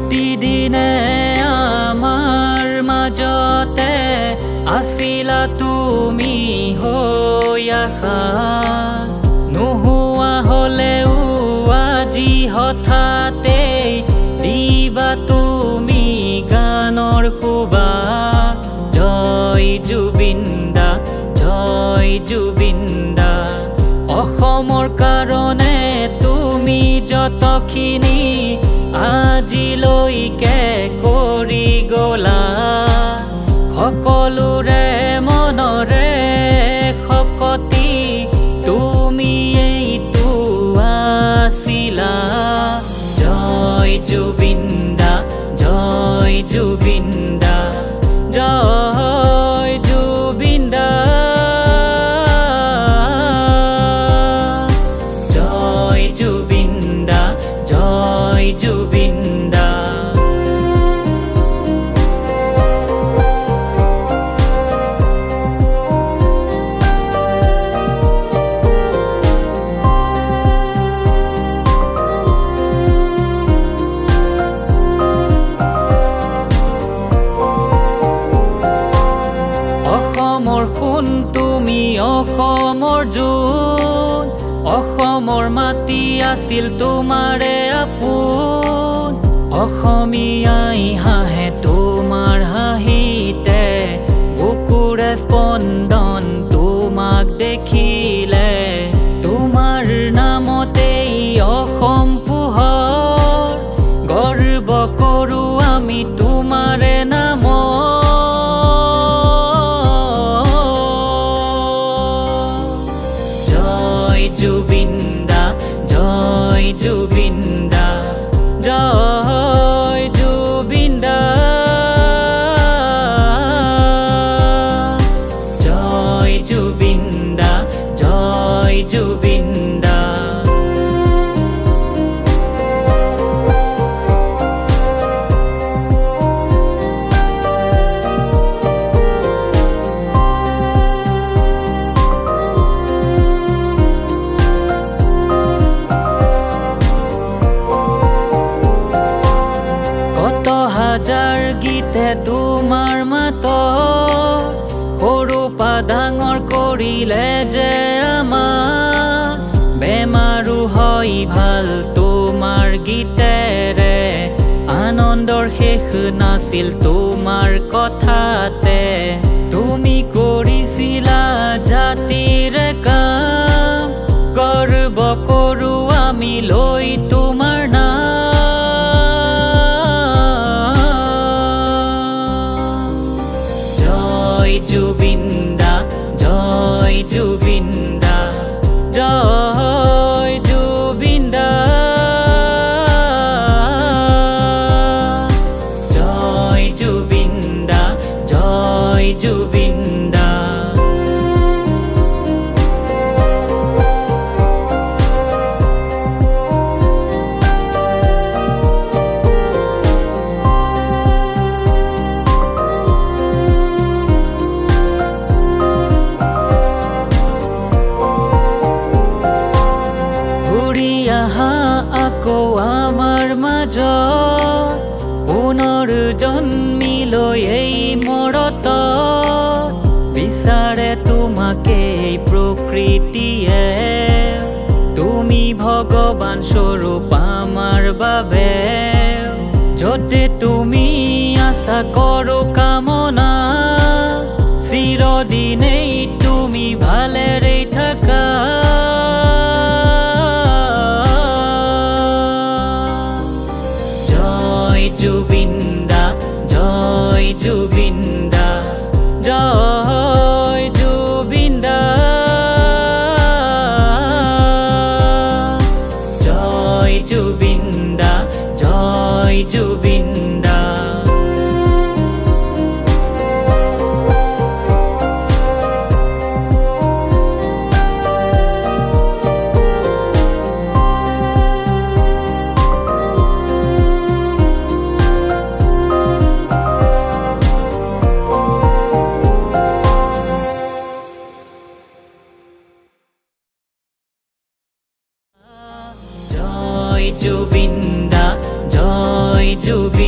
প্ৰতিদিনে আমাৰ মাজতে আছিলা তুমি হৈ আশা নোহোৱা হ'লেও আজি হঠাতে দিবা তুমি গানৰ শোভা জয় জুবিন দা জয় জুবিন দা অসমৰ কাৰণে তুমি যতখিনি আজিলৈকে কৰি গলা সকলোৰে মনৰে শকতি তুমি এইটো আছিলা জয় জুবিন দা জয় জুবিন দা জয় জুবিন দা জয় জুবিন দা জয় জুবিন দা অসমৰ সোণ তুমি অসমৰ জোন অসমৰ মাটি আছিল তোমাৰে আপোন অসমীয়াই হাঁহে তোমাৰ হাঁহিতে বুকুৰে স্পন্দন তোমাক দেখিলে তোমাৰ নামতেই অসম পোহৰ গৰ্ব কৰোঁ আমি তোমাৰে নামত জয় জুবিন দা জয় জুবিন দা জয় জুবিন দা জয় জুবিন দা জয় জুবিন দা হাজাৰ গীতে তোমাৰ মাতত সৰু পা ডাঙৰ কৰিলে যে আমাৰ বেমাৰো হয় ভাল তোমাৰ গীতেৰে আনন্দৰ শেষ নাছিল তোমাৰ কথাতে তুমি কৰিছিলা জাতিৰে কাম গৰ্ব কৰোঁ আমি লৈ তোমাৰ নাম জয় জুবিন দা জয় জুবিন দা জয় জুবিন দা জয় জুবিন দা জয় জুবিন দা আকৌ আমাৰ মাজত পুনৰ জন্মিলৈ এই মৰতত বিচাৰে তোমাকে প্ৰকৃতিয়ে তুমি ভগৱান স্বৰূপ আমাৰ বাবে য'তে তুমি আশা কৰোঁ কামনা চিৰদিনেই তুমি ভালেৰে থাকা জয় জুবিন দা জয় জুবিন দা জয় জুবিন দা জয় জুবিন দা জয় জুবিন দা জয় জুবিন দা জয় জয় জুবিন্দা।